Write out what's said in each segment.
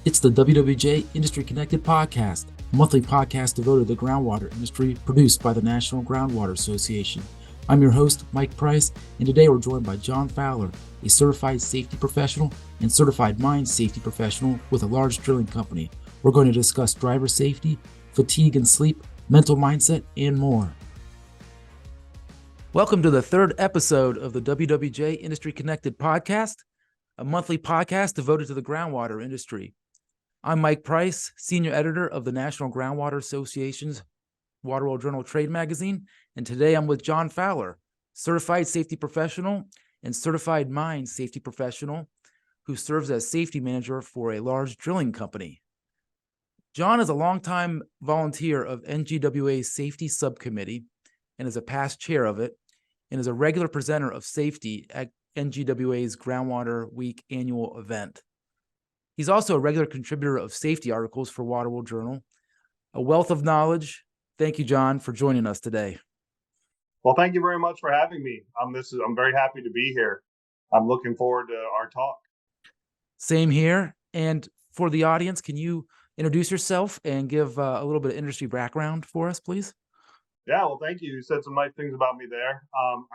It's the WWJ Industry Connected Podcast, a monthly podcast devoted to the groundwater industry produced by the National Groundwater Association. I'm your host, Mike Price, and today we're joined by John Fowler, a certified safety professional and certified mine safety professional with a large drilling company. We're going to discuss driver safety, fatigue and sleep, mental mindset, and more. Welcome to the third episode of the WWJ Industry Connected Podcast, a monthly podcast devoted to the groundwater industry. I'm Mike Price, senior editor of the National Groundwater Association's Water World Journal Trade Magazine, and today I'm with John Fowler, certified safety professional and certified mine safety professional who serves as safety manager for a large drilling company. John is a longtime volunteer of NGWA's Safety Subcommittee and is a past chair of it, and is a regular presenter of safety at NGWA's Groundwater Week annual event. He's also a regular contributor of safety articles for Water World Journal, a wealth of knowledge. Thank you, John, for joining us today. Well, thank you very much for having me. I'm very happy to be here. I'm looking forward to our talk. Same here. And for the audience, can you introduce yourself and give a little bit of industry background for us, please? Yeah, well, thank you. You said some nice things about me there.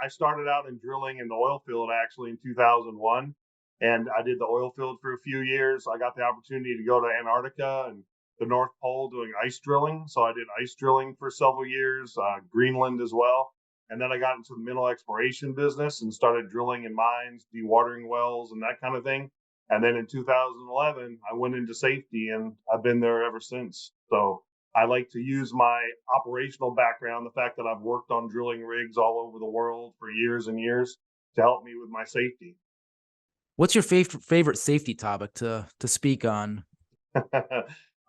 I started out in drilling in the oil field actually in 2001, and I did the oil field for a few years. I got the opportunity to go to Antarctica and the North Pole doing ice drilling. So I did ice drilling for several years, Greenland as well. And then I got into the mineral exploration business and started drilling in mines, dewatering wells, and that kind of thing. And then in 2011, I went into safety, and I've been there ever since. So I like to use my operational background, the fact that I've worked on drilling rigs all over the world for years and years, to help me with my safety. What's your favorite safety topic to speak on?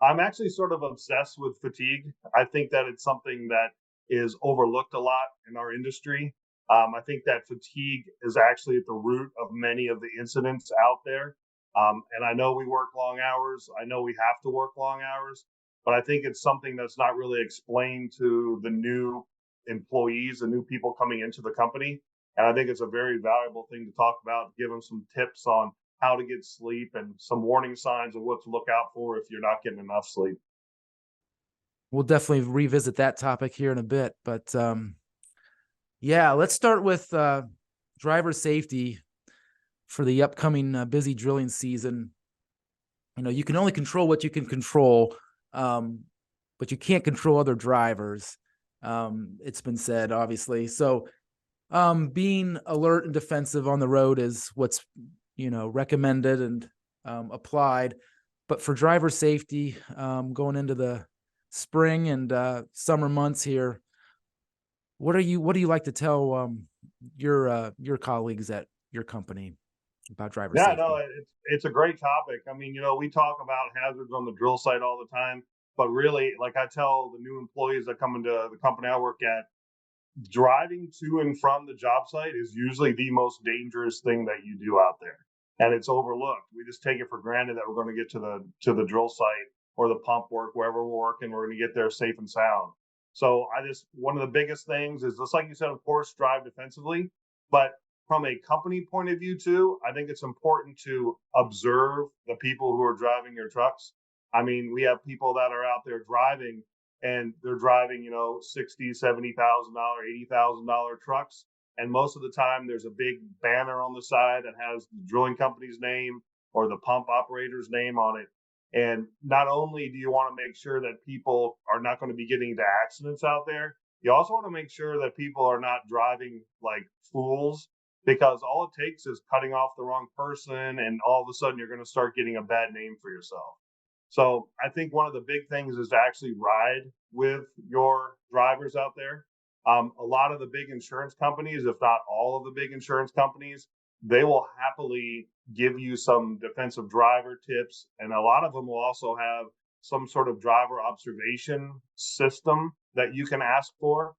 I'm actually sort of obsessed with fatigue. I think that it's something that is overlooked a lot in our industry. I think that fatigue is actually at the root of many of the incidents out there. And I know we work long hours. I know we have to work long hours, but I think it's something that's not really explained to the new employees, the new people coming into the company. And I think it's a very valuable thing to talk about, give them some tips on how to get sleep and some warning signs of what to look out for if you're not getting enough sleep. We'll definitely revisit that topic here in a bit, but yeah, let's start with driver safety for the upcoming busy drilling season. You know, you can only control what you can control, but you can't control other drivers. It's been said, obviously. So being alert and defensive on the road is what's, recommended and applied. But for driver safety, going into the spring and summer months here, what do you like to tell your colleagues at your company about driver safety? Yeah, no, it's a great topic. I mean, we talk about hazards on the drill site all the time, but really, like I tell the new employees that come into the company I work at, driving to and from the job site is usually the most dangerous thing that you do out there, and it's overlooked. We just take it for granted that we're going to get to the drill site or the pump work, wherever we're working, we're going to get there safe and sound. So one of the biggest things is, just like you said, of course, drive defensively, but from a company point of view too, I think it's important to observe the people who are driving your trucks. I mean, we have people that are out there driving, and they're driving, $60,000, $70,000, $80,000 trucks. And most of the time there's a big banner on the side that has the drilling company's name or the pump operator's name on it. And not only do you want to make sure that people are not going to be getting into accidents out there, you also want to make sure that people are not driving like fools, because all it takes is cutting off the wrong person, and all of a sudden you're going to start getting a bad name for yourself. So I think one of the big things is to actually ride with your drivers out there. A lot of the big insurance companies, if not all of the big insurance companies, they will happily give you some defensive driver tips. And a lot of them will also have some sort of driver observation system that you can ask for.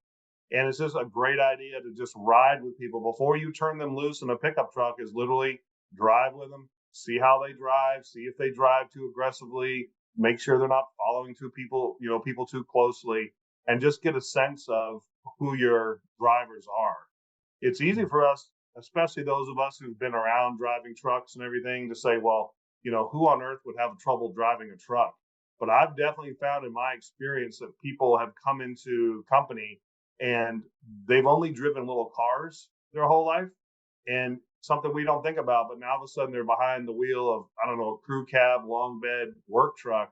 And it's just a great idea to just ride with people before you turn them loose in a pickup truck. Is literally drive with them, see how they drive, see if they drive too aggressively, make sure they're not following people too closely, and just get a sense of who your drivers are. It's easy for us, especially those of us who've been around driving trucks and everything, to say, well, who on earth would have trouble driving a truck? But I've definitely found in my experience that people have come into company and they've only driven little cars their whole life, and something we don't think about, but now all of a sudden they're behind the wheel of, I don't know, a crew cab, long bed, work truck,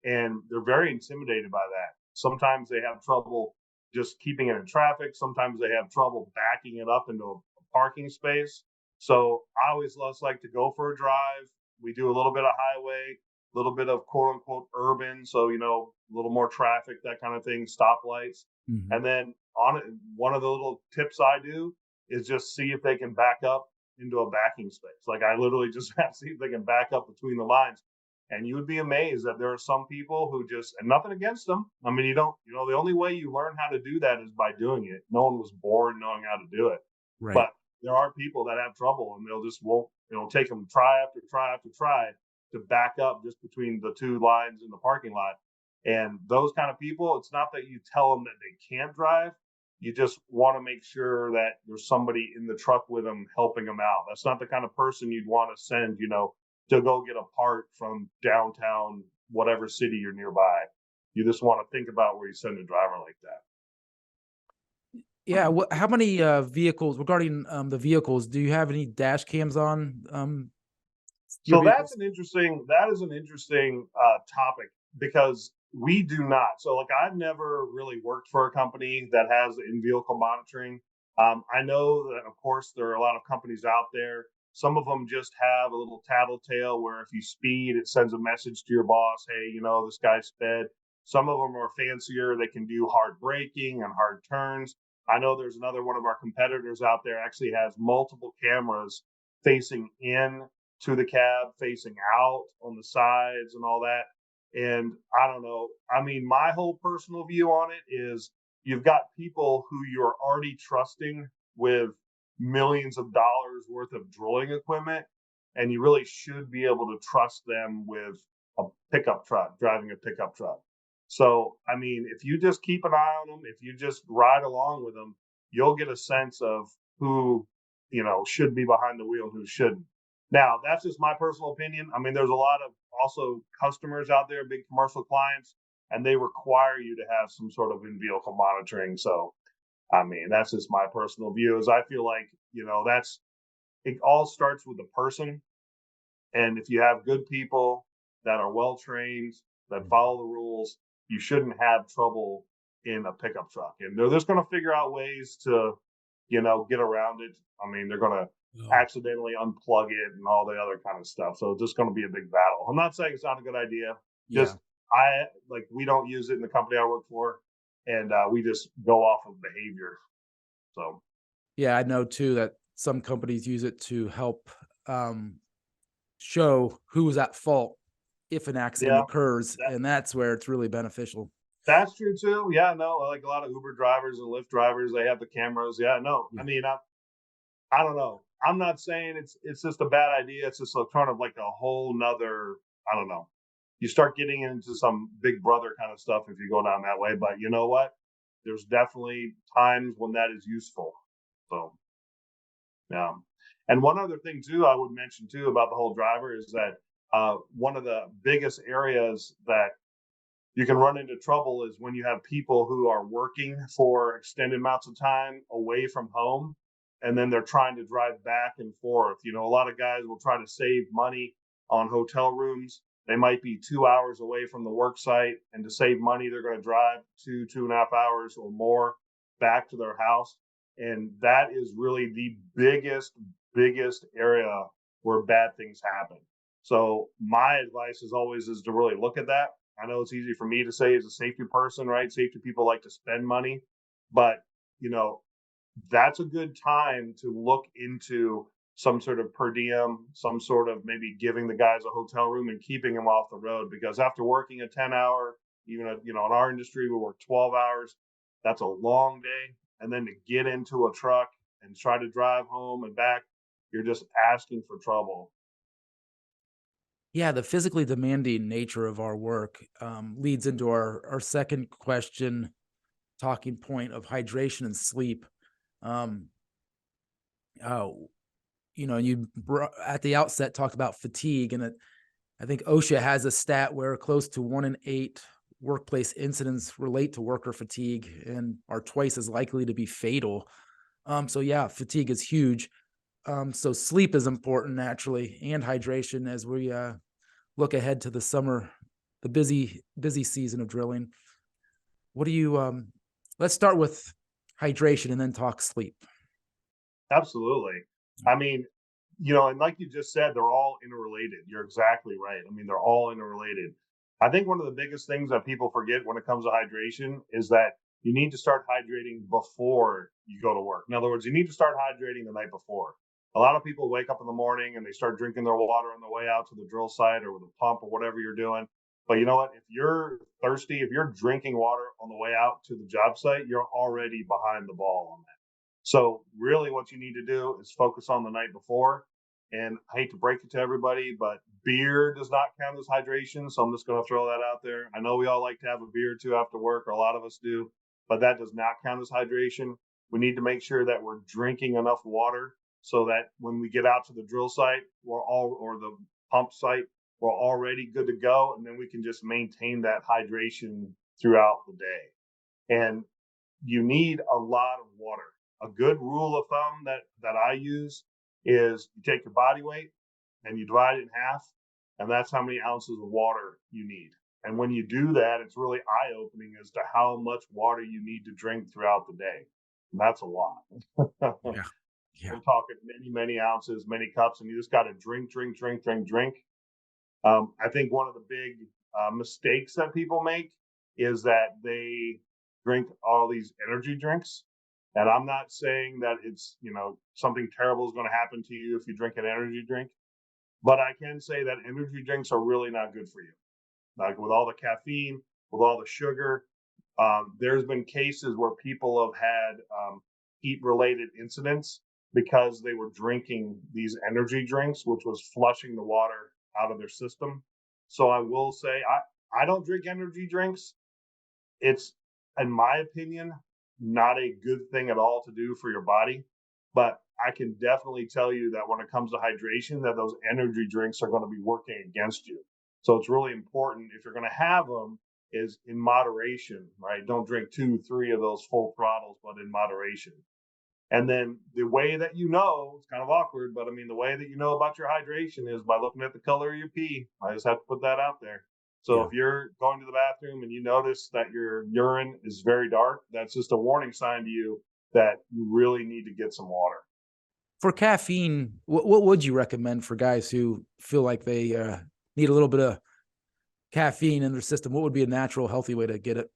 and they're very intimidated by that. Sometimes they have trouble just keeping it in traffic. Sometimes they have trouble backing it up into a parking space. So I always like to go for a drive. We do a little bit of highway, a little bit of quote unquote urban. So, a little more traffic, that kind of thing, stoplights. Mhm. And then on it, one of the little tips I do is just see if they can back up into a backing space. Like I literally just have to see if they can back up between the lines. And you would be amazed that there are some people who just, and nothing against them. I mean, the only way you learn how to do that is by doing it. No one was born knowing how to do it. Right. But there are people that have trouble and they'll just won't, it'll take them try after try after try to back up just between the two lines in the parking lot. And those kind of people, it's not that you tell them that they can't drive. You just want to make sure that there's somebody in the truck with them helping them out. That's not the kind of person you'd want to send, to go get a part from downtown, whatever city you're nearby. You just want to think about where you send a driver like that. Yeah. How many vehicles, regarding the vehicles, do you have any dash cams on your So vehicles? that is an interesting topic because we do not. So like I've never really worked for a company that has in-vehicle monitoring. I know that of course there are a lot of companies out there. Some of them just have a little tattletale where if you speed, it sends a message to your boss, hey, this guy sped. Some of them are fancier. They can do hard braking and hard turns. I know there's another one of our competitors out there actually has multiple cameras facing in to the cab, facing out on the sides and all that. And I don't know. I mean, my whole personal view on it is you've got people who you're already trusting with millions of dollars worth of drilling equipment, and you really should be able to trust them with a pickup truck, driving a pickup truck. So, I mean, if you just keep an eye on them, if you just ride along with them, you'll get a sense of who, should be behind the wheel and who shouldn't. Now, that's just my personal opinion. I mean, there's a lot of also customers out there, big commercial clients, and they require you to have some sort of in-vehicle monitoring. So, I mean, that's just my personal view. Is I feel like it all starts with the person, and if you have good people that are well trained, that follow the rules, you shouldn't have trouble in a pickup truck. And they're just going to figure out ways to, get around it. I mean, they're going to accidentally unplug it and all the other kind of stuff. So it's just going to be a big battle. I'm not saying it's not a good idea. Yeah. We don't use it in the company I work for, and we just go off of behavior. So Yeah, I know too that some companies use it to help show who is at fault if an accident yeah, occurs, that, and that's where it's really beneficial. that's true too. Yeah, no, like a lot of Uber drivers and Lyft drivers, they have the cameras. Yeah, no, Yeah. I mean, I don't know. I'm not saying it's just a bad idea. It's just kind of like a whole nother. I don't know. You start getting into some Big Brother kind of stuff if you go down that way. But you know what? There's definitely times when that is useful. So yeah. And one other thing too, I would mention too about the whole driver is that one of the biggest areas that you can run into trouble is when you have people who are working for extended amounts of time away from home, and then they're trying to drive back and forth. A lot of guys will try to save money on hotel rooms. They might be 2 hours away from the work site, and to save money, they're going to drive 2.5 hours or more back to their house. And that is really the biggest area where bad things happen. So my advice is always is to really look at that. I know it's easy for me to say as a safety person, right? Safety people like to spend money, but that's a good time to look into some sort of per diem, some sort of maybe giving the guys a hotel room and keeping them off the road. Because after working a 10-hour, even in our industry, we work 12 hours. That's a long day. And then to get into a truck and try to drive home and back, you're just asking for trouble. Yeah, the physically demanding nature of our work leads into our second question, talking point of hydration and sleep. Um, oh, you at the outset talked about fatigue, and I think OSHA has a stat where close to 1 in 8 workplace incidents relate to worker fatigue and are twice as likely to be fatal. So yeah, fatigue is huge. So sleep is important naturally, and hydration as we look ahead to the summer, the busy season of drilling. What do you? Let's start with hydration and then talk sleep. Absolutely. I mean, you know, and like you just said, they're all interrelated. You're exactly right. I mean, they're all interrelated. I think one of the biggest things that people forget when it comes to hydration is that you need to start hydrating before you go to work. In other words, you need to start hydrating the night before. A lot of people wake up in the morning and they start drinking their water on the way out to the drill site or with a pump or whatever you're doing. But you know what? If you're thirsty, if you're drinking water on the way out to the job site, you're already behind the ball on that. So really what you need to do is focus on the night before. And I hate to break it to everybody, but beer does not count as hydration. So I'm just going to throw that out there. I know we all like to have a beer or two after work, or a lot of us do, but that does not count as hydration. We need to make sure that we're drinking enough water so that when we get out to the drill site, or the pump site, we're already good to go. And then we can just maintain that hydration throughout the day. And you need a lot of water. A good rule of thumb that I use is you take your body weight and you divide it in half, and that's how many ounces of water you need. And when you do that, it's really eye-opening as to how much water you need to drink throughout the day. And that's a lot. Yeah, yeah, We're talking many ounces, many cups, and you just got to drink. I think one of the big mistakes that people make is that they drink all these energy drinks. And I'm not saying that it's, you know, something terrible is going to happen to you if you drink an energy drink, but I can say that energy drinks are really not good for you. Like with all the caffeine, with all the sugar, there's been cases where people have had heat-related incidents because they were drinking these energy drinks, which was flushing the water out of their system. So I will say I don't drink energy drinks. It's, in my opinion, not a good thing at all to do for your body. But I can definitely tell you that when it comes to hydration, that those energy drinks are going to be working against you. So it's really important if you're going to have them is in moderation, right? Don't drink 2, 3 of those full throttles, but in moderation. And then the way that you know, it's kind of awkward, but I mean, the way that you know about your hydration is by looking at the color of your pee. I just have to put that out there. So yeah. if you're going to the bathroom and you notice that your urine is very dark, that's just a warning sign to you that you really need to get some water. For caffeine, what would you recommend for guys who feel like they need a little bit of caffeine in their system? What would be a natural, healthy way to get it?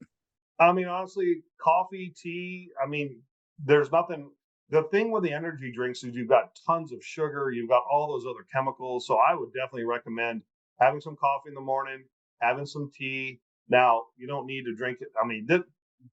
I mean, honestly, coffee, tea, I mean, there's nothing. The thing with the energy drinks is you've got tons of sugar, you've got all those other chemicals. So I would definitely recommend having some coffee in the morning, having some tea. Now, you don't need to drink it. I mean,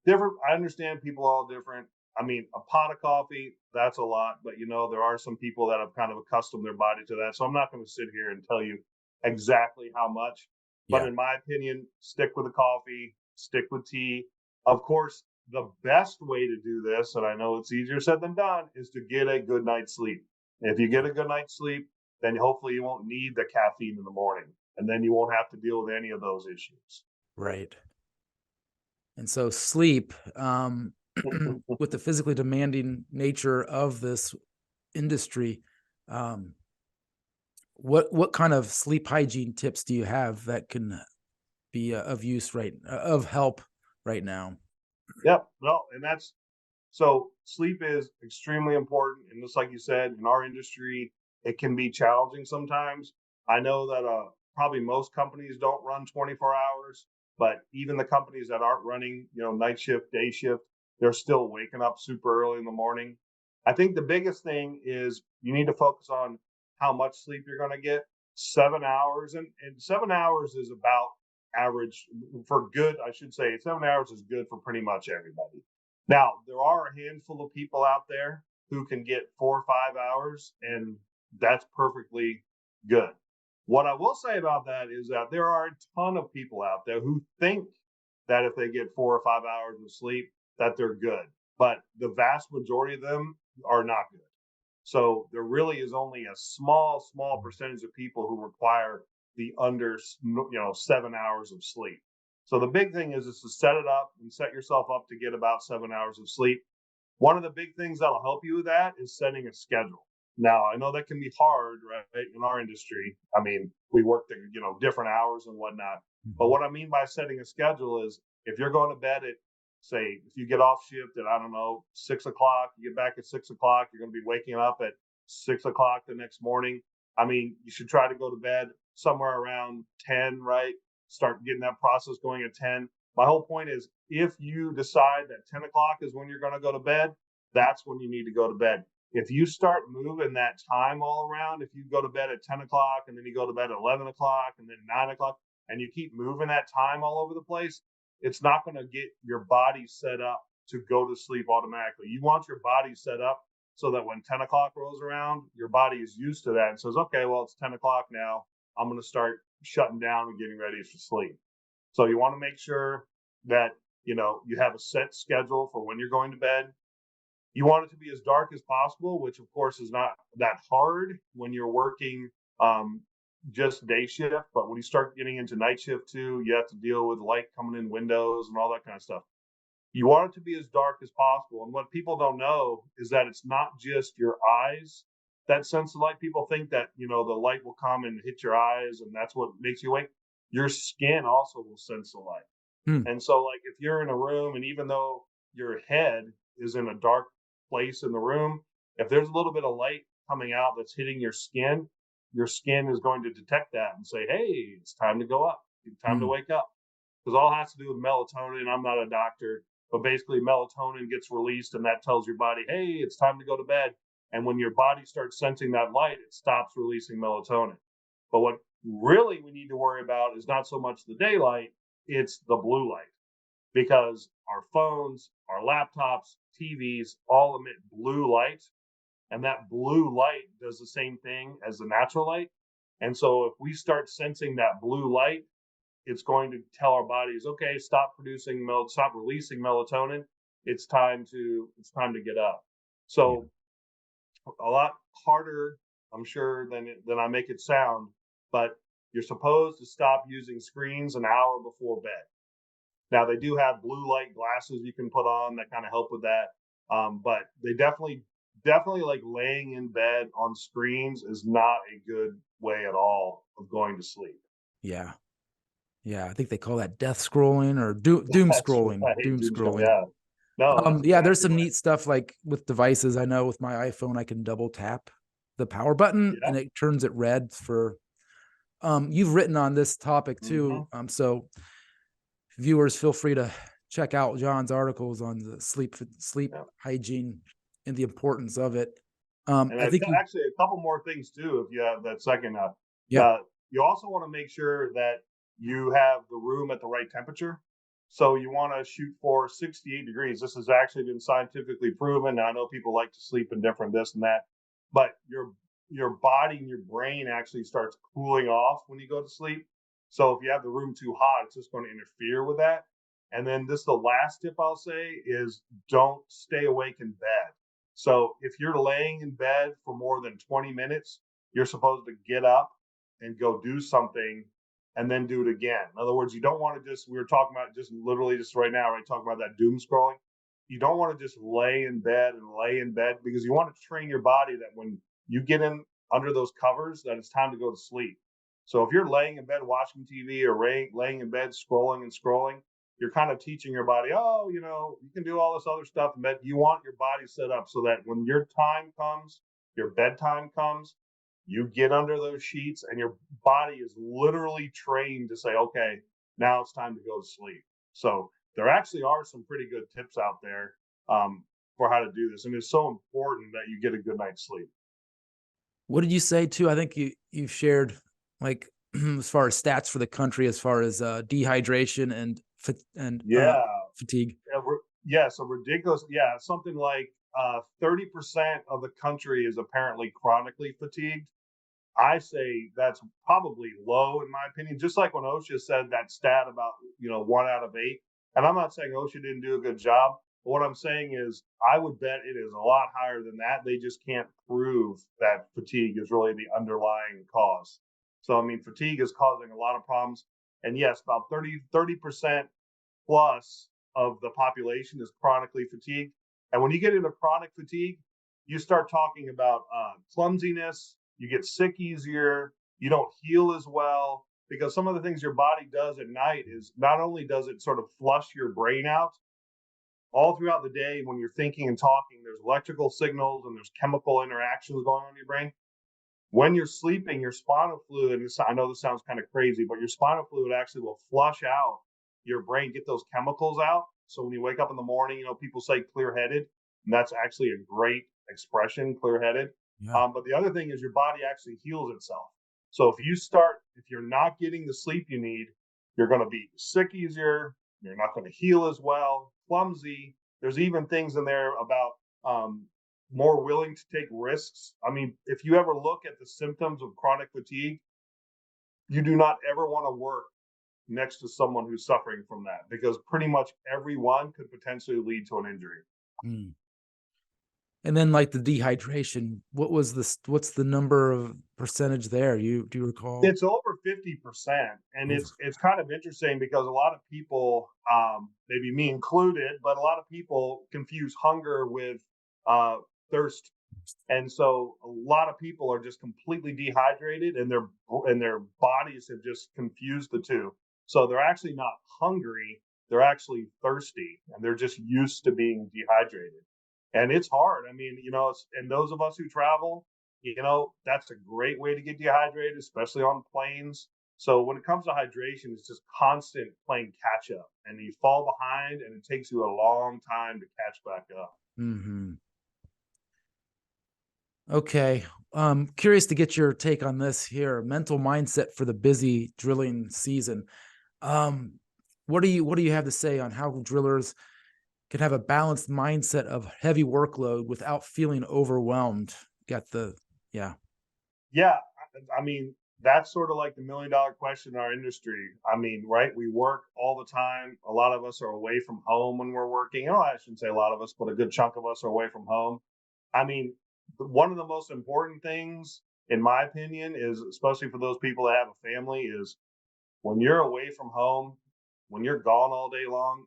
different. I understand people are all different. I mean, a pot of coffee, that's a lot, but you know, there are some people that have kind of accustomed their body to that. So I'm not going to sit here and tell you exactly how much, but Yeah. in my opinion, stick with the coffee, stick with tea. Of course, the best way to do this, and I know it's easier said than done, is to get a good night's sleep. If you get a good night's sleep, then hopefully you won't need the caffeine in the morning, and then you won't have to deal with any of those issues. Right. And so sleep, with the physically demanding nature of this industry, um, what kind of sleep hygiene tips do you have that can be of use of help right now? Yep. Well, and that's so sleep is extremely important. And just like you said, in our industry, it can be challenging sometimes. I know that probably most companies don't run 24 hours, but even the companies that aren't running, you know, night shift, day shift, they're still waking up super early in the morning. I think the biggest thing is you need to focus on how much sleep you're going to get. 7 hours, and 7 hours is about average for good. I should say 7 hours is good for pretty much everybody. Now, there are a handful of people out there who can get 4 or 5 hours, and that's perfectly good. What I will say about that is that there are a ton of people out there who think that if they get 4 or 5 hours of sleep, that they're good. But the vast majority of them are not good. So there really is only a small percentage of people who require the under 7 hours of sleep. So the big thing is to set it up and set yourself up to get about 7 hours of sleep. One of the big things that'll help you with that is setting a schedule. Now, I know that can be hard, right, in our industry. I mean, we work different hours and whatnot. But what I mean by setting a schedule is if you're going to bed at, say, if you get off shift at, I don't know, 6 o'clock, you get back at 6 o'clock, you're going to be waking up at 6 o'clock the next morning. I mean, you should try to go to bed somewhere around 10, right? Start getting that process going at 10. My whole point is if you decide that 10 o'clock is when you're going to go to bed, that's when you need to go to bed. If you start moving that time all around, if you go to bed at 10 o'clock and then you go to bed at 11 o'clock and then 9 o'clock, and you keep moving that time all over the place, it's not going to get your body set up to go to sleep automatically. You want your body set up so that when 10 o'clock rolls around, your body is used to that and says, okay, well, it's 10 o'clock now. I'm going to start shutting down and getting ready for sleep. So you want to make sure that, you have a set schedule for when you're going to bed. You want it to be as dark as possible, which of course is not that hard when you're working just day shift. But when you start getting into night shift too, you have to deal with light coming in windows and all that kind of stuff. You want it to be as dark as possible. And what people don't know is that it's not just your eyes that sense the light. People think that, the light will come and hit your eyes and that's what makes you awake. Your skin also will sense the light. And so like if you're in a room and even though your head is in a dark place in the room, if there's a little bit of light coming out that's hitting your skin is going to detect that and say, hey, it's time to go up. It's time to wake up. Because all it has to do with melatonin. I'm not a doctor, but basically melatonin gets released and that tells your body, hey, it's time to go to bed. And when your body starts sensing that light, it stops releasing melatonin. But what really we need to worry about is not so much the daylight, it's the blue light. Because our phones, our laptops, TVs all emit blue light. And that blue light does the same thing as the natural light. And so if we start sensing that blue light, it's going to tell our bodies, okay, stop releasing melatonin. It's time to get up. So a lot harder, I'm sure, than I make it sound, but you're supposed to stop using screens an hour before bed. Now they do have blue light glasses you can put on that kind of help with that. But they definitely like laying in bed on screens is not a good way at all of going to sleep. Yeah. Yeah. I think they call that death scrolling or doom That's scrolling. right. Doom scrolling. Yeah. No, that's Yeah, there's exactly some right. neat stuff like with devices. I know with my iPhone, I can double tap the power button Yeah. and it turns it red for, you've written on this topic too. Mm-hmm. So viewers, feel free to check out John's articles on the sleep Yeah. hygiene and the importance of it. And I think you, actually a couple more things too, if you have that second. yeah, You also want to make sure that you have the room at the right temperature. So you want to shoot for 68 degrees. This has actually been scientifically proven. Now, I know people like to sleep in different this and that, but your body and your brain actually starts cooling off when you go to sleep. So if you have the room too hot, it's just going to interfere with that. And then the last tip I'll say is don't stay awake in bed. So if you're laying in bed for more than 20 minutes, you're supposed to get up and go do something and then do it again. In other words, you don't want to we were talking about just literally just right now, right? Talking about that doom scrolling. You don't want to just lay in bed because you want to train your body that when you get in under those covers, that it's time to go to sleep. So if you're laying in bed watching TV or laying in bed scrolling, you're kind of teaching your body, oh, you can do all this other stuff, but you want your body set up so that when your time comes, your bedtime comes, you get under those sheets and your body is literally trained to say, okay, now it's time to go to sleep. So there actually are some pretty good tips out there for how to do this. And it's so important that you get a good night's sleep. what did you say too? I think you shared like as far as stats for the country, as far as dehydration and Yeah. fatigue. So ridiculous. Yeah, something like 30% of the country is apparently chronically fatigued. I say that's probably low in my opinion. Just like when OSHA said that stat about 1 out of 8, and I'm not saying OSHA didn't do a good job. But what I'm saying is, I would bet it is a lot higher than that. They just can't prove that fatigue is really the underlying cause. So, I mean, fatigue is causing a lot of problems. And yes, about 30% plus of the population is chronically fatigued. And when you get into chronic fatigue, you start talking about clumsiness, you get sick easier, you don't heal as well, because some of the things your body does at night is not only does it sort of flush your brain out, all throughout the day when you're thinking and talking, there's electrical signals and there's chemical interactions going on in your brain. When you're sleeping, your spinal fluid, and this, I know this sounds kind of crazy, but your spinal fluid actually will flush out your brain, get those chemicals out. So when you wake up in the morning, people say clear headed, and that's actually a great expression, clear headed. Yeah. But the other thing is your body actually heals itself. So if you're not getting the sleep you need, you're going to be sick easier. You're not going to heal as well, clumsy. There's even things in there about more willing to take risks. I mean, if you ever look at the symptoms of chronic fatigue, you do not ever want to work next to someone who's suffering from that, because pretty much everyone could potentially lead to an injury. Mm. And then like the dehydration, what's the number of percentage there? Do you recall? It's over 50%. And Over. it's kind of interesting because a lot of people, maybe me included, but a lot of people confuse hunger with uh, thirst. And so a lot of people are just completely dehydrated, and their bodies have just confused the two. So they're actually not hungry, they're actually thirsty, and they're just used to being dehydrated. And it's hard. I mean, and those of us who travel, that's a great way to get dehydrated, especially on planes. So when it comes to hydration, it's just constant playing catch up, and you fall behind, and it takes you a long time to catch back up. Mm-hmm. Okay. Curious to get your take on this here. Mental mindset for the busy drilling season. Um, what do you have to say on how drillers can have a balanced mindset of heavy workload without feeling overwhelmed? Yeah. Yeah, I mean, that's sort of like the $1 million question in our industry. I mean, right? We work all the time. A lot of us are away from home when we're working. I shouldn't say a lot of us, but a good chunk of us are away from home. I mean, one of the most important things, in my opinion, is, especially for those people that have a family, is when you're away from home, when you're gone all day long,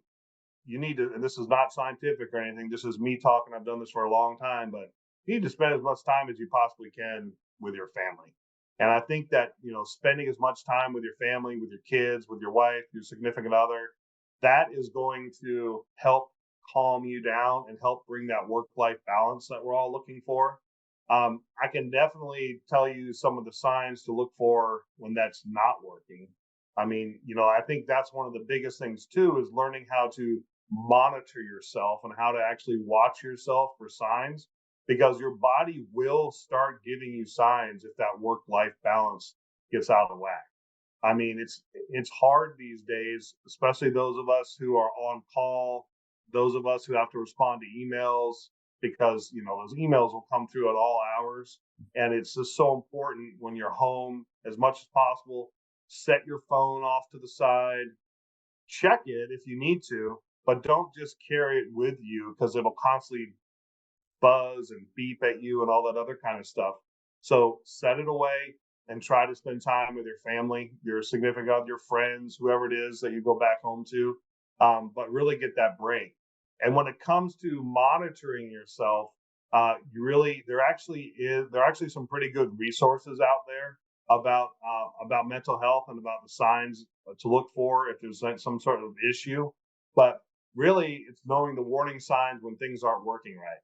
you need to, and this is not scientific or anything, this is me talking, I've done this for a long time, but you need to spend as much time as you possibly can with your family. And I think that, spending as much time with your family, with your kids, with your wife, your significant other, that is going to help calm you down and help bring that work-life balance that we're all looking for. I can definitely tell you some of the signs to look for when that's not working. I mean, I think that's one of the biggest things too, is learning how to monitor yourself and how to actually watch yourself for signs, because your body will start giving you signs if that work life balance gets out of whack. I mean, it's hard these days, especially those of us who are on call, those of us who have to respond to emails, because those emails will come through at all hours. And it's just so important when you're home, as much as possible, set your phone off to the side, check it if you need to, but don't just carry it with you, because it'll constantly buzz and beep at you and all that other kind of stuff. So set it away and try to spend time with your family, your significant other, your friends, whoever it is that you go back home to, but really get that break. And when it comes to monitoring yourself, there are actually some pretty good resources out there about mental health and about the signs to look for if there's some sort of issue. But really, it's knowing the warning signs when things aren't working right.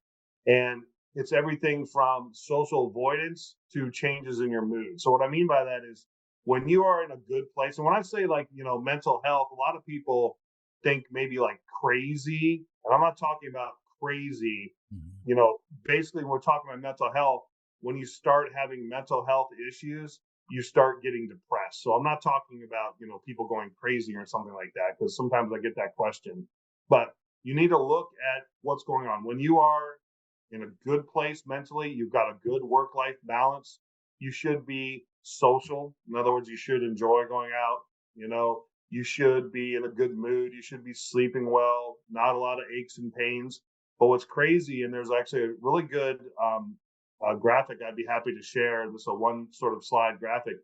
And it's everything from social avoidance to changes in your mood. So what I mean by that is, when you are in a good place, and when I say, like, mental health, a lot of people think maybe like crazy, and I'm not talking about crazy. Mhm. Basically, when we're talking about mental health, when you start having mental health issues, you start getting depressed. So I'm not talking about, people going crazy or something like that, because sometimes I get that question. But you need to look at what's going on. When you are in a good place mentally, you've got a good work life balance, you should be social. In other words, you should enjoy going out. You should be in a good mood. You should be sleeping well, not a lot of aches and pains. But what's crazy, and there's actually a really good graphic I'd be happy to share. This is a one sort of slide graphic.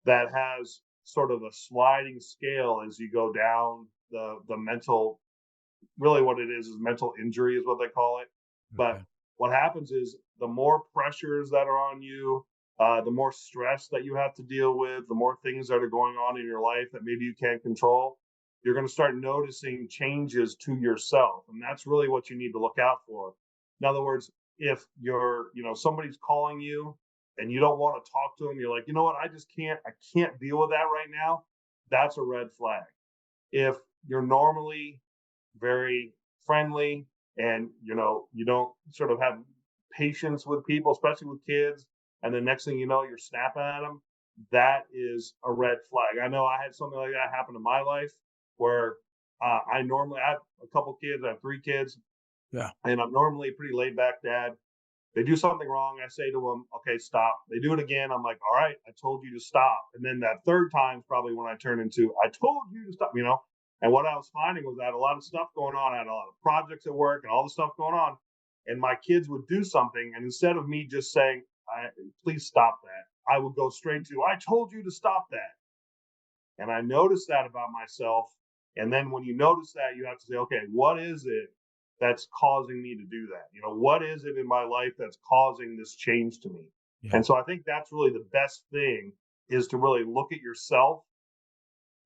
that has sort of a sliding scale as you go down the mental, really what it is mental injury is what they call it. But Okay. what happens is the more pressures that are on you, the more stress that you have to deal with, the more things that are going on in your life that maybe you can't control, you're going to start noticing changes to yourself. And that's really what you need to look out for. In other words, if somebody's calling you and you don't want to talk to them, you're like, you know what, I can't deal with that right now. That's a red flag. If you're normally very friendly and you don't sort of have patience with people, especially with kids, and the next thing you know you're snapping at them, that is a red flag. I know I had something like that happen in my life where I have a couple kids, I have 3 kids, Yeah. and I'm normally a pretty laid back dad. They do something wrong, I say to them, okay, stop. They do it again, I'm like, all right, I told you to stop. And then that third time is probably when I turn into, I told you to stop. And what I was finding was that a lot of stuff going on, I had a lot of projects at work and all the stuff going on, and my kids would do something, and instead of me just saying, please stop that, I would go straight to, I told you to stop that. And I noticed that about myself. And then when you notice that, you have to say, okay, what is it that's causing me to do that? What is it in my life that's causing this change to me? Yeah. And so I think that's really the best thing, is to really look at yourself.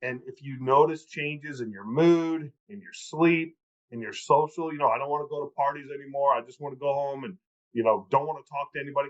And if you notice changes in your mood, in your sleep, in your social, I don't want to go to parties anymore. I just want to go home and, don't want to talk to anybody.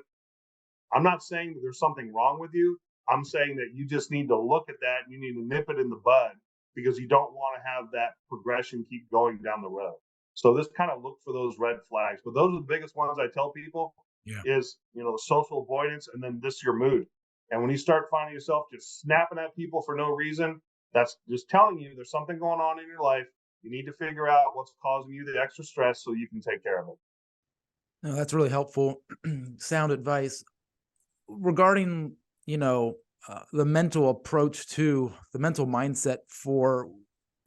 I'm not saying that there's something wrong with you. I'm saying that you just need to look at that and you need to nip it in the bud, because you don't want to have that progression keep going down the road. So this kind of look for those red flags. But those are the biggest ones I tell people Yeah. is, the social avoidance, and then this your mood. And when you start finding yourself just snapping at people for no reason, that's just telling you there's something going on in your life. You need to figure out what's causing you the extra stress so you can take care of it. No, that's really helpful. Sound advice regarding, the mental approach to the mental mindset for,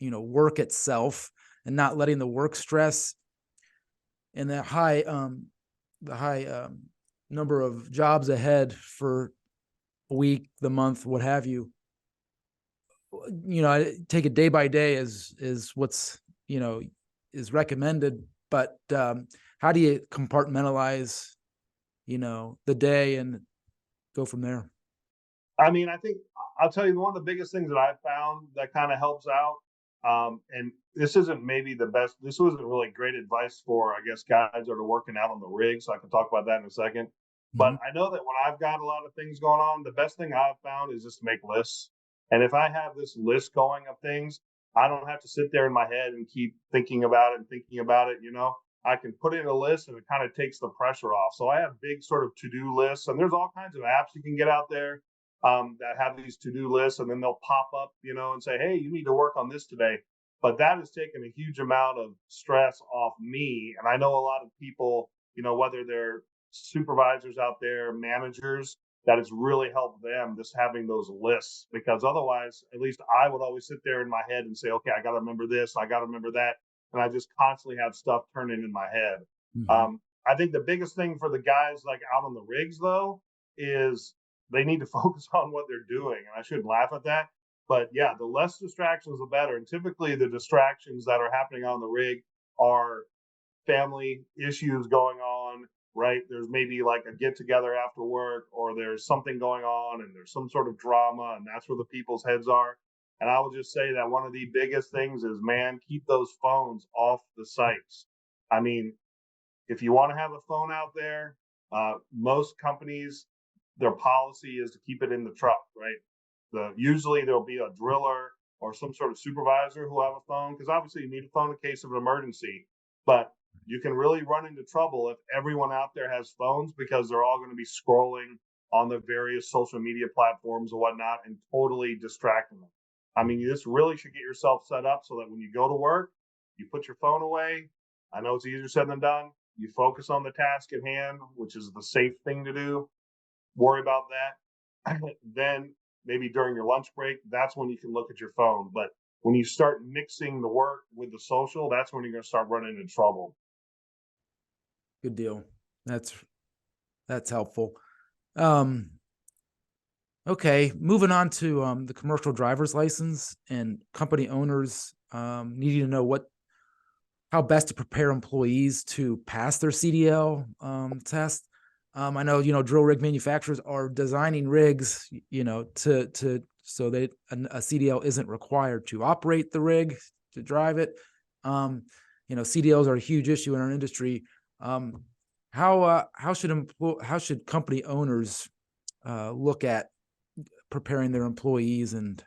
work itself, and not letting the work stress and the high number of jobs ahead for a week, the month, what have you. I take it day by day is what's, is recommended, but how do you compartmentalize, the day and go from there? I mean, I think I'll tell you one of the biggest things that I've found that kind of helps out. And this isn't maybe the best, this wasn't really great advice for, I guess, guys that are working out on the rig. So I can talk about that in a second. But Mhm. I know that when I've got a lot of things going on, the best thing I've found is just to make lists. And if I have this list going of things, I don't have to sit there in my head and keep thinking about it and thinking about it. I can put in a list and it kind of takes the pressure off. So I have big sort of to-do lists, and there's all kinds of apps you can get out there that have these to-do lists, and then they'll pop up, and say, hey, you need to work on this today. But that has taken a huge amount of stress off me. And I know a lot of people, whether they're supervisors out there, managers, that it's really helped them just having those lists, because otherwise, at least I would always sit there in my head and say, okay, I got to remember this, I got to remember that. And I just constantly have stuff turning in my head. Mhm. I think the biggest thing for the guys like out on the rigs, though, is they need to focus on what they're doing. And I shouldn't laugh at that. But yeah, the less distractions, the better. And typically, the distractions that are happening on the rig are family issues going on, right? There's maybe like a get together after work, or there's something going on and there's some sort of drama, and that's where the people's heads are. And I will just say that one of the biggest things is, man, keep those phones off the sites. I mean, if you want to have a phone out there, most companies, their policy is to keep it in the truck, right? Usually there'll be a driller or some sort of supervisor who have a phone, because obviously you need a phone in case of an emergency. But you can really run into trouble if everyone out there has phones, because they're all going to be scrolling on the various social media platforms and whatnot and totally distracting them. I mean, you just really should get yourself set up so that when you go to work, you put your phone away. I know it's easier said than done. You focus on the task at hand, which is the safe thing to do. Worry about that. Then maybe during your lunch break, that's when you can look at your phone. But when you start mixing the work with the social, that's when you're going to start running into trouble. Good deal. That's helpful. Um, Okay, moving on to the commercial driver's license and company owners needing to know how best to prepare employees to pass their CDL test. I know, drill rig manufacturers are designing rigs, to so that a CDL isn't required to operate the rig, to drive it. CDLs are a huge issue in our industry. How should company owners look at preparing their employees and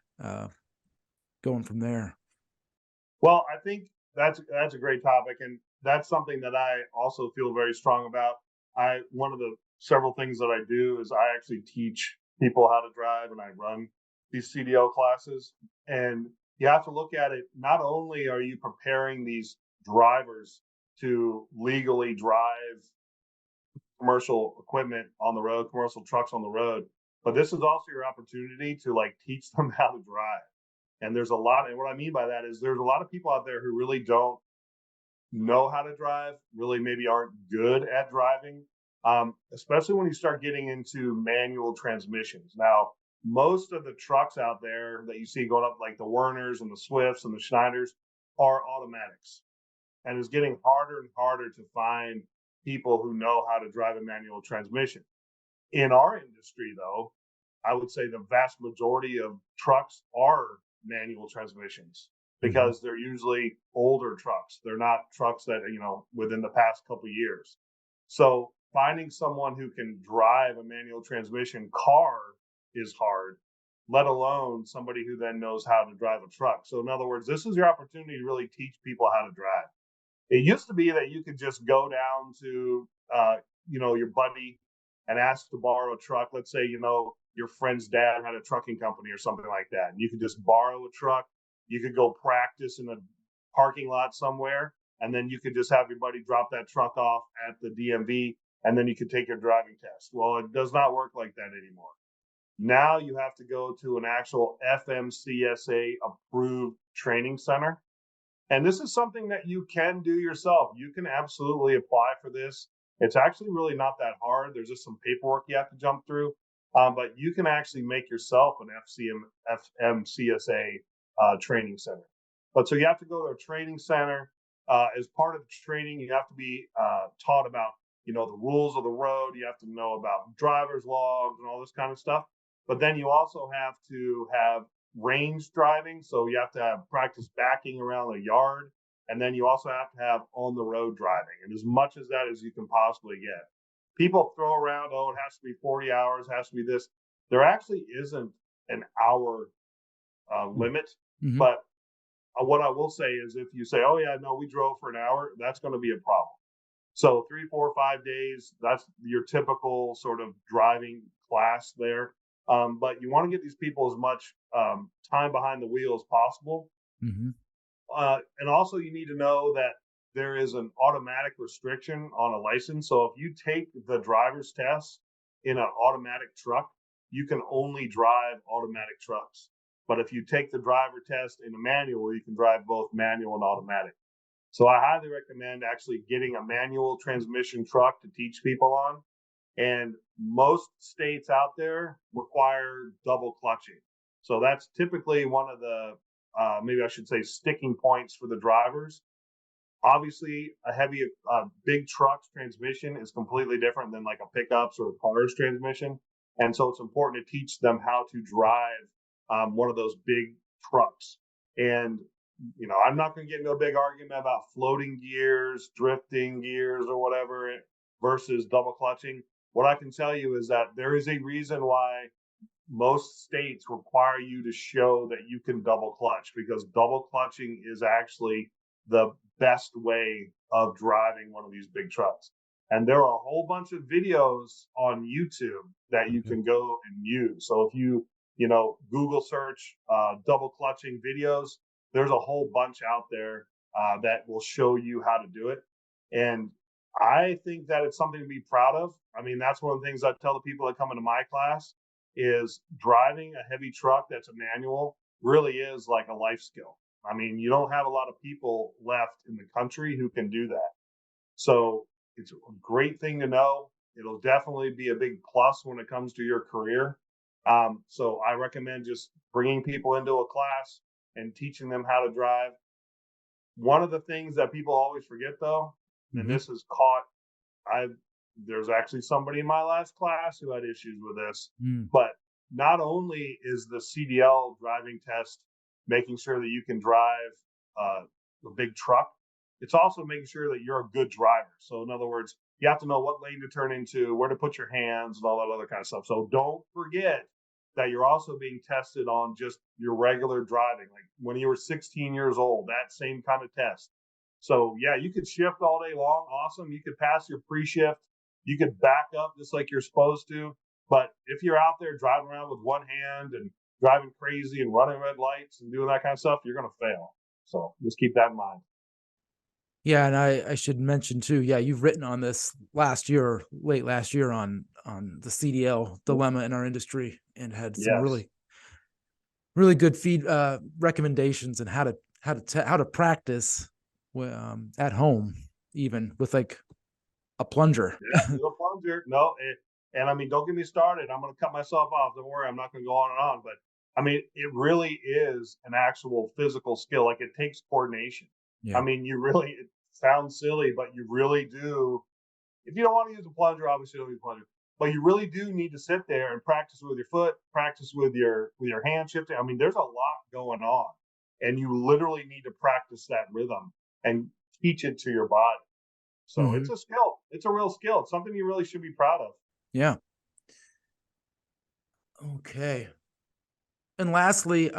going from there? Well, I think that's a great topic, and that's something that I also feel very strong about. I One of the several things that I do is I actually teach people how to drive, and I run these CDL classes. And you have to look at it. Not only are you preparing these drivers to legally drive commercial equipment on the road, commercial trucks on the road, but this is also your opportunity to like teach them how to drive. And and what I mean by that is there's a lot of people out there who really don't know how to drive, really maybe aren't good at driving, especially when you start getting into manual transmissions. Now, most of the trucks out there that you see going up, like the Werners and the Swifts and the Schneiders, are automatics. And it's getting harder and harder to find people who know how to drive a manual transmission. In our industry, though, I would say the vast majority of trucks are manual transmissions because they're usually older trucks. They're not trucks that, within the past couple of years. So finding someone who can drive a manual transmission car is hard, let alone somebody who then knows how to drive a truck. So in other words, this is your opportunity to really teach people how to drive. It used to be that you could just go down to, your buddy and ask to borrow a truck. Let's say, your friend's dad had a trucking company or something like that. And you could just borrow a truck. You could go practice in a parking lot somewhere. And then you could just have your buddy drop that truck off at the DMV. And then you could take your driving test. Well, it does not work like that anymore. Now you have to go to an actual FMCSA approved training center. And this is something that you can do yourself. You can absolutely apply for this. It's actually really not that hard. There's just some paperwork you have to jump through. But you can actually make yourself an FMCSA training center. But so you have to go to a training center. As part of the training, you have to be taught about, the rules of the road. You have to know about driver's logs and all this kind of stuff. But then you also have to have range driving. So you have to have practice backing around a yard. And then you also have to have on the road driving, and as much as that as you can possibly get. People throw around, oh, it has to be 40 hours, it has to be this. There actually isn't an hour limit. Mm-hmm. But what I will say is if you say, oh, yeah, no, we drove for an hour, that's going to be a problem. So 3, 4, 5 days, that's your typical sort of driving class there. But you want to get these people as much time behind the wheel as possible. Mm-hmm. And also, you need to know that there is an automatic restriction on a license. So if you take the driver's test in an automatic truck, you can only drive automatic trucks. But if you take the driver test in a manual, you can drive both manual and automatic. So I highly recommend actually getting a manual transmission truck to teach people on. And most states out there require double clutching. So that's typically one of the, maybe I should say, sticking points for the drivers. Obviously, big truck's transmission is completely different than like a pickup's or a car's transmission. And so it's important to teach them how to drive one of those big trucks. And, I'm not going to get into a big argument about floating gears, drifting gears, or whatever versus double clutching. What I can tell you is that there is a reason why most states require you to show that you can double clutch, because double clutching is actually the best way of driving one of these big trucks. And there are a whole bunch of videos on YouTube that you can go and use. So if you, Google search double clutching videos, there's a whole bunch out there that will show you how to do it. And I think that it's something to be proud of. I mean, that's one of the things I tell the people that come into my class is driving a heavy truck that's a manual really is like a life skill. I mean, you don't have a lot of people left in the country who can do that. So it's a great thing to know. It'll definitely be a big plus when it comes to your career. So I recommend just bringing people into a class and teaching them how to drive. One of the things that people always forget, though, and Hmm. this is caught, I there's actually somebody in my last class who had issues with this, Mm. but not only is the CDL driving test making sure that you can drive uh, a big truck, it's also making sure that you're a good driver. So, in other words, you have to know what lane to turn into, where to put your hands, and all that other kind of stuff. So, don't forget that you're also being tested on just your regular driving. Like when you were 16 years old, that same kind of test. So, yeah, you could shift all day long. Awesome. You could pass your pre shift. You could back up just like you're supposed to. But if you're out there driving around with one hand and driving crazy and running red lights and doing that kind of stuff, you're going to fail. So just keep that in mind. Yeah, and I should mention too. Yeah, you've written on this late last year on the CDL dilemma in our industry, and had some Yes. really good recommendations and how to practice at home, even with like a plunger. Yeah, do a plunger. No, and I mean, don't get me started. I'm going to cut myself off. Don't worry, I'm not going to go on and on. But I mean, it really is an actual physical skill. Like it takes coordination. I Yeah. mean, it sounds silly, but you really do. If you don't want to use a plunger, obviously don't use a plunger. But you really do need to sit there and practice with your foot, practice with your hand shifting. I mean, there's a lot going on, and you literally need to practice that rhythm and teach it to your body. So it's Hmm. a skill. It's a real skill. It's something you really should be proud of. Yeah. Okay. And lastly,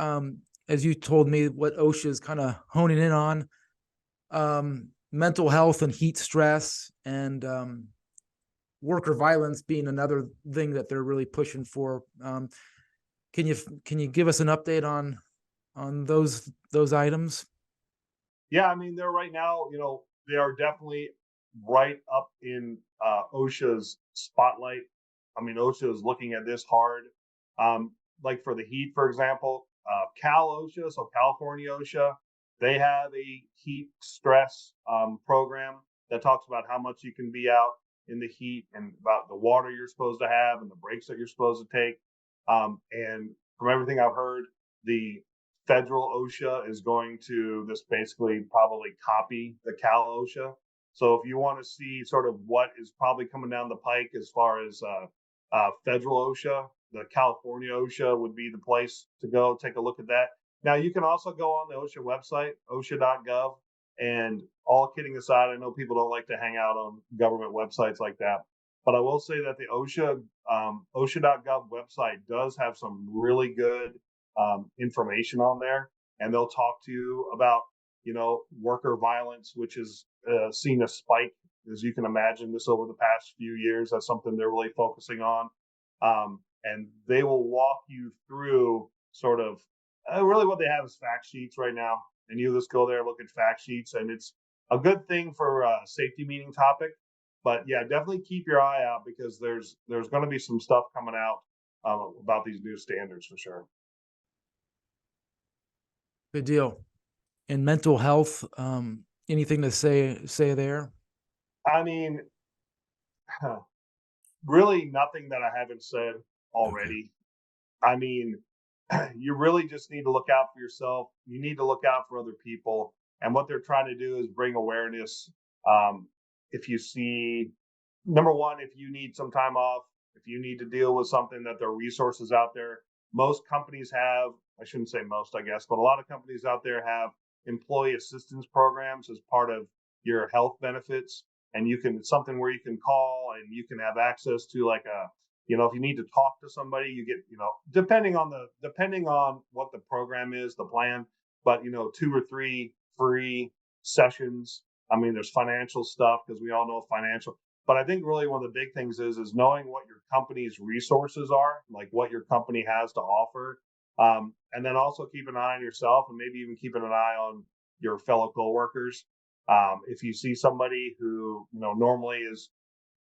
as you told me, what OSHA is kind of honing in on, mental health and heat stress, and worker violence being another thing that they're really pushing for. Can you give us an update on those items? Yeah, I mean, they're right now, they are definitely right up in OSHA's spotlight. I mean, OSHA is looking at this hard. Um, like for the heat, for example, Cal OSHA, so California OSHA, they have a heat stress program that talks about how much you can be out in the heat and about the water you're supposed to have and the breaks that you're supposed to take. And from everything I've heard, the federal OSHA is going to this basically probably copy the Cal OSHA. So if you want to see sort of what is probably coming down the pike as far as federal OSHA, the California OSHA would be the place to go take a look at that. Now you can also go on the OSHA website, OSHA.gov, and all kidding aside, I know people don't like to hang out on government websites like that, but I will say that the OSHA.gov website does have some really good information on there, and they'll talk to you about worker violence, which has seen a spike, as you can imagine, this over the past few years. That's something they're really focusing on, and they will walk you through sort of really what they have is fact sheets right now, and you just go there look at fact sheets, and it's a good thing for a safety meeting topic. But yeah, definitely keep your eye out because there's going to be some stuff coming out about these new standards for sure. Good deal. And mental health, anything to say there? I mean, really nothing that I haven't said Okay. already. I mean, you really just need to look out for yourself. You need to look out for other people. And what they're trying to do is bring awareness. Um, if you see, number one, if you need some time off, if you need to deal with something, that there are resources out there. Most companies have, I shouldn't say most, I guess, but a lot of companies out there have employee assistance programs as part of your health benefits. And you can, it's something where you can call and you can have access to like if you need to talk to somebody, you get, depending on what the program is, the plan, but 2 or 3 free sessions. I mean, there's financial stuff because we all know financial, but I think really one of the big things is knowing what your company's resources are, like what your company has to offer. And then also keep an eye on yourself and maybe even keeping an eye on your fellow coworkers. If you see somebody who, normally is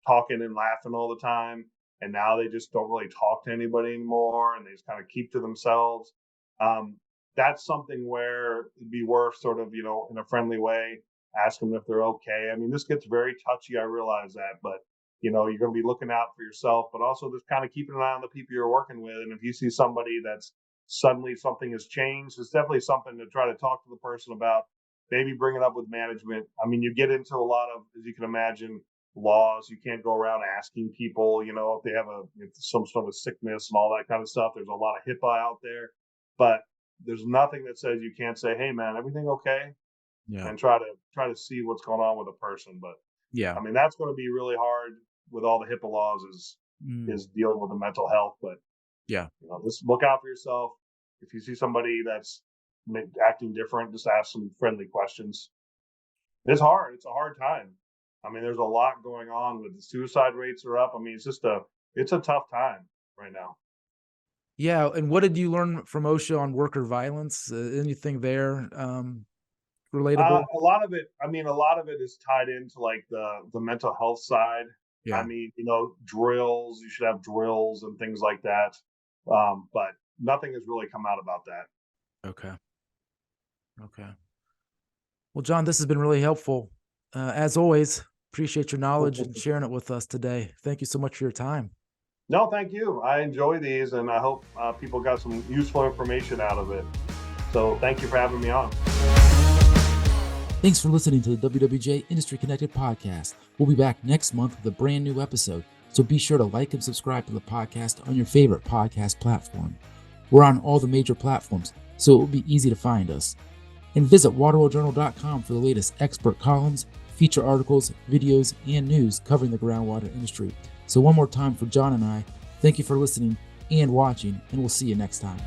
talking and laughing all the time, and now they just don't really talk to anybody anymore, and they just kind of keep to themselves. Um, that's something where it'd be worth sort of, in a friendly way, ask them if they're okay. I mean, this gets very touchy. I realize that, but you're going to be looking out for yourself, but also just kind of keeping an eye on the people you're working with. And if you see somebody that's suddenly something has changed, it's definitely something to try to talk to the person about, maybe bring it up with management. I mean, you get into a lot of, as you can imagine, laws. You can't go around asking people, if they have some sort of sickness and all that kind of stuff. There's a lot of HIPAA out there, but there's nothing that says you can't say, "Hey, man, everything okay?" Yeah. And try to see what's going on with a person. But Yeah. I mean, that's going to be really hard with all the HIPAA laws is dealing with the mental health. But Yeah. just look out for yourself. If you see somebody that's acting different, just ask some friendly questions. It's hard. It's a hard time. I mean, there's a lot going on with the suicide rates are up. I mean, it's a tough time right now. Yeah. And what did you learn from OSHA on worker violence? Anything there relatable? A lot of it is tied into like the mental health side. I Yeah. mean, drills. You should have drills and things like that. But nothing has really come out about that. Okay. Well, John, this has been really helpful. As always, appreciate your knowledge and sharing it with us today. Thank you so much for your time. No, thank you. I enjoy these, and I hope people got some useful information out of it. So thank you for having me on. Thanks for listening to the WWJ Industry Connected Podcast. We'll be back next month with a brand new episode, so be sure to like and subscribe to the podcast on your favorite podcast platform. We're on all the major platforms, so it will be easy to find us. And visit waterworldjournal.com for the latest expert columns, feature articles, videos, and news covering the groundwater industry. So one more time for John and I, thank you for listening and watching, and we'll see you next time.